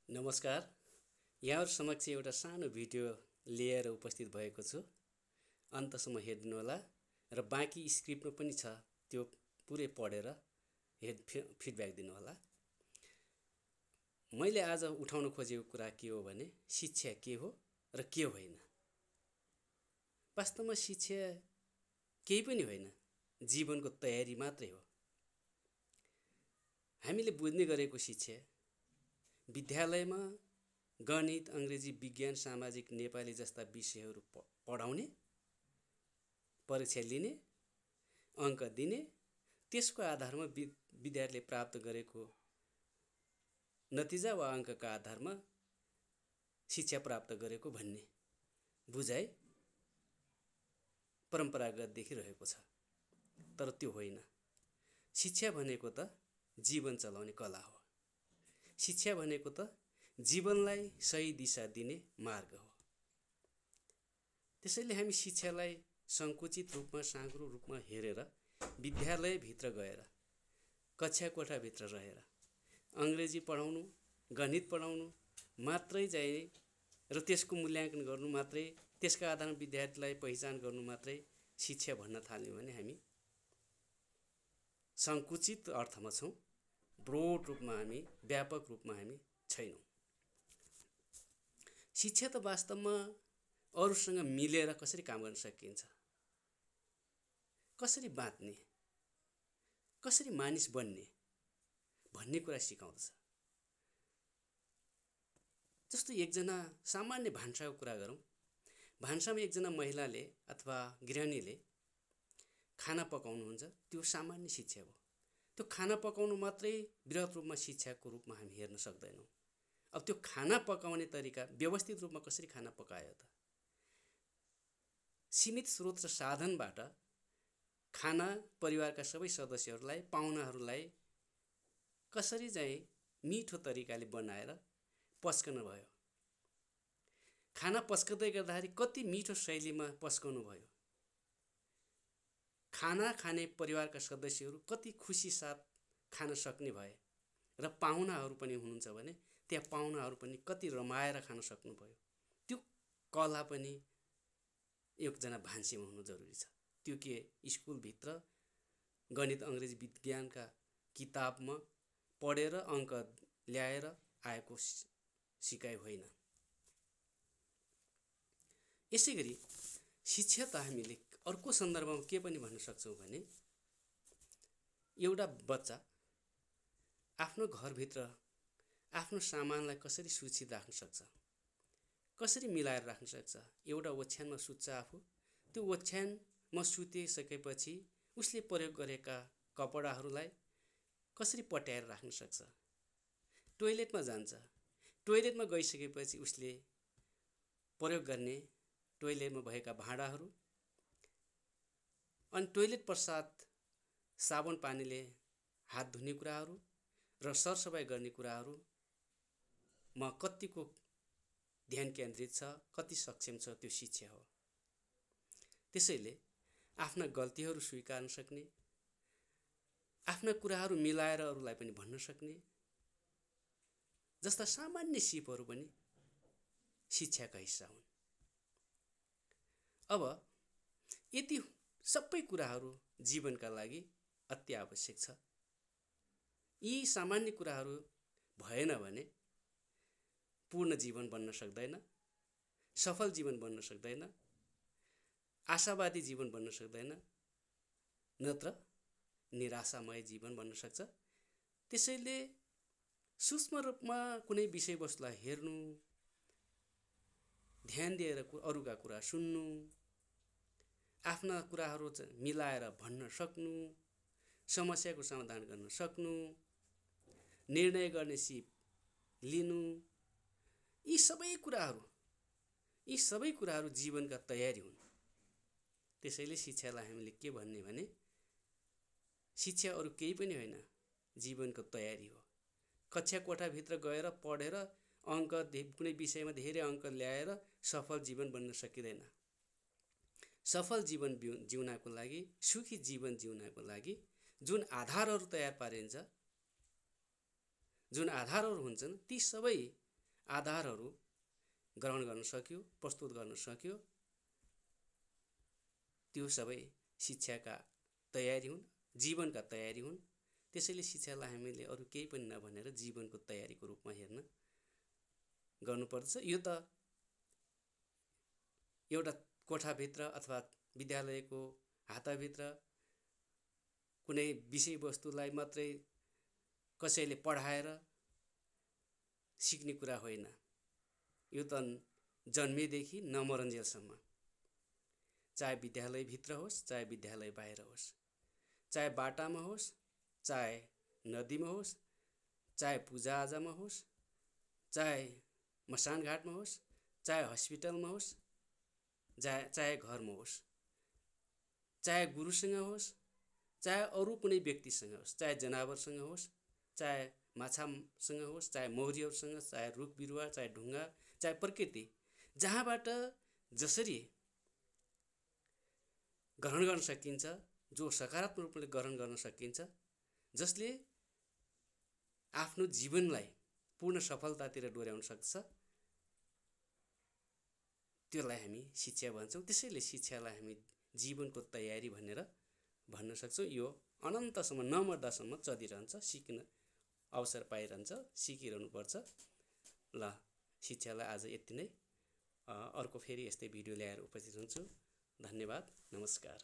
नमस्कार। यहाँहरु समक्ष एउटा सानो भिडियो लिएर उपस्थित भएको छु। अन्तसम्म हेर्नु होला र बाँकी स्क्रिप्टमा पनि छ, त्यो पुरै पढेर फिडब्याक दिनु होला। मैले आज उठाउन खोजेको कुरा के हो भने शिक्षा के हो र के होइन। वास्तवमा शिक्षा केही पनि होइन, जीवनको तयारी मात्रै हो। हामीले बुझ्ने गरेको शिक्षा विद्यालयमा गणित, अंग्रेजी, विज्ञान, सामाजिक, नेपाली जस्ता विषयहरू पढाउने, परीक्षा लिने, अंक दिने, त्यसको आधारमा विद्यार्थीले प्राप्त गरेको नतिजा वा अंकका आधारमा शिक्षा प्राप्त गरेको भन्ने बुझाइ परम्परागत देखिरहेको छ। तर त्यो होइन। शिक्षा भनेको त जीवन चलाउने कला हो। शिक्षा भनेको त जीवनलाई सही दिशा दिने मार्ग हो। त्यसैले हामी शिक्षालाई संकुचित रूपमा, साँघुरो रूपमा हेरेर विद्यालय भित्र गएर, कक्षा कोठा भित्र रहेर अंग्रेजी पढाउनु, गणित पढाउनु मात्रै चाहिँ र त्यसको मूल्याङ्कन गर्नु मात्रै, त्यसका आधारमा विद्यार्थीलाई पहिचान गर्नु मात्रै शिक्षा भन्न थाल्यौं भने हामी संकुचित अर्थमा छौं। ब्रोड रूपमा हामी, व्यापक रूपमा हामी छैनौं। शिक्षा त वास्तवमा अरूसँग मिलेर कसरी काम गर्न सकिन्छ, कसरी बाँच्ने, कसरी मानिस बन्ने भन्ने कुरा सिकाउँछ। जस्तो एकजना सामान्य भान्साको कुरा गरौँ। भान्सामा एकजना महिलाले अथवा गृहिणीले खाना पकाउनुहुन्छ, त्यो सामान्य शिक्षा हो। त्यो खाना पकाउनु मात्रै वृहत रूपमा शिक्षाको रूपमा हामी हेर्न सक्दैनौँ। अब त्यो खाना पकाउने तरिका व्यवस्थित रूपमा कसरी खाना पकायो त? सीमित स्रोत र साधनबाट खाना परिवारका सबै सदस्यहरूलाई, पाहुनाहरूलाई कसरी चाहिँ मिठो तरिकाले बनाएर पस्कनु भयो। खाना पस्कदै गर्दाखेरि कति मिठो शैलीमा पस्कनु भयो। खाना खाने परिवारका सदस्यहरू कति खुसी साथ खान सक्ने भए र पाहुनाहरू पनि हुनुहुन्छ भने त्यहाँ पाहुनाहरू पनि कति रमाएर खान सक्नु भयो। त्यो कला पनि एकजना भान्सेमा हुनु जरुरी छ। त्यो के स्कुल भित्र गणित, अंग्रेजी, विज्ञानका किताबमा पढेर अंक ल्याएर आएको सिकाइ होइन। यसैगरी शिक्षा त हामीले अर्को सन्दर्भमा के पनि भन्न सक्छौं भने एउटा बच्चा आफ्नो घरभित्र आफ्नो सामानलाई कसरी सुरक्षित राख्न सक्छ, कसरी मिलाएर राख्न सक्छ। एउटा ओछ्यानमा सुत्छ आफू, त्यो ओछ्यानमा सुतिसकेपछि उसले प्रयोग गरेका कपडाहरूलाई कसरी पट्याएर राख्न सक्छ। टोयलेटमा जान्छ, टोयलेटमा गइसकेपछि उसले प्रयोग गर्ने टोयलेटमा भएका भाँडाहरू अनि टोयलेट पश्चात साबुन पानीले हात धुने कुराहरू र सरसफाइ गर्ने कुराहरूमा कतिको ध्यान केन्द्रित छ, कति सक्षम छ, त्यो शिक्षा हो। त्यसैले आफ्ना गल्तीहरू स्वीकार्न सक्ने, आफ्ना कुराहरू मिलाएर अरूलाई पनि भन्न सक्ने जस्ता सामान्य सिपहरू पनि शिक्षाका हिस्सा हुन्। अब यति सबै कुराहरू जीवनका लागि अति आवश्यक छ। यी सामान्य कुराहरू भएन भने पूर्ण जीवन बन्न सक्दैन, सफल जीवन बन्न सक्दैन, आशावादी जीवन बन्न सक्दैन, नत्र निराशामय जीवन बन्न सक्छ। त्यसैले सूक्ष्म रूपमा कुनै विषयवस्तुलाई हेर्नु, ध्यान दिएर अरूका कुरा सुन्नु, आफ्ना कुराहरू मिलाएर भन्न सक्नु, समस्याको समाधान गर्न सक्नु, निर्णय गर्ने सिप लिनु, यी सबै कुराहरू जीवनका तयारी हुन्। त्यसैले शिक्षालाई हामीले के भन्ने भने शिक्षा अरू केही पनि होइन, जीवनको तयारी हो। कक्षा कोठाभित्र गएर पढेर अंक कुनै विषयमा धेरै अंक ल्याएर सफल जीवन बन्न सकिँदैन। सफल जीवन जिउनको लागि, सुखी जीवन जिउनको लागि जुन आधारहरू तयार पारिन्छ, जुन आधारहरू हुन्छन्, ती सबै आधारहरू ग्रहण गर्न सक्यो, प्रस्तुत गर्न सक्यो, त्यो सबै शिक्षाका तयारी हुन्, जीवनका तयारी हुन्। त्यसैले शिक्षालाई हामीले अरू केही पनि नभनेर जीवनको तयारीको रूपमा हेर्न गर्नुपर्दछ। यो त एउटा कोठाभित्र अथवा विद्यालयको हाताभित्र कुनै विषयवस्तुलाई मात्रै कसैले पढाएर सिक्ने कुरा होइन। यो त जन्मेदेखि नमरुन्जेलसम्म, चाहे विद्यालयभित्र होस्, चाहे विद्यालय बाहिर होस्, चाहे बाटामा होस्, चाहे नदीमा होस्, चाहे पूजाआजामा होस्, चाहे मसानघाटमा होस्, चाहे हस्पिटलमा होस्, चाहे घरमा होस्, चाहे गुरुसँग होस्, चाहे अरू कुनै व्यक्तिसँग होस्, चाहे जनावरसँग होस्, चाहे माछासँग होस्, चाहे मौरीहरूसँग, चाहे रुख बिरुवा, चाहे ढुङ्गा, चाहे प्रकृति, जहाँबाट जसरी ग्रहण गर्न सकिन्छ, जो सकारात्मक रूपले ग्रहण गर्न सकिन्छ, जसले आफ्नो जीवनलाई पूर्ण सफलतातिर डोर्याउन सक्छ, त्यसलाई हामी शिक्षा भन्छौँ। त्यसैले शिक्षालाई हामी जीवनको तयारी भनेर भन्न सक्छौँ। यो अनन्तसम्म नमर्दासम्म चलिरहन्छ, सिक्न अवसर पाइरहन्छ, सिकिरहनुपर्छ। ल, शिक्षालाई आज यति नै। अर्को फेरि यस्तै भिडियो ल्याएर उपस्थित हुन्छु। धन्यवाद, नमस्कार।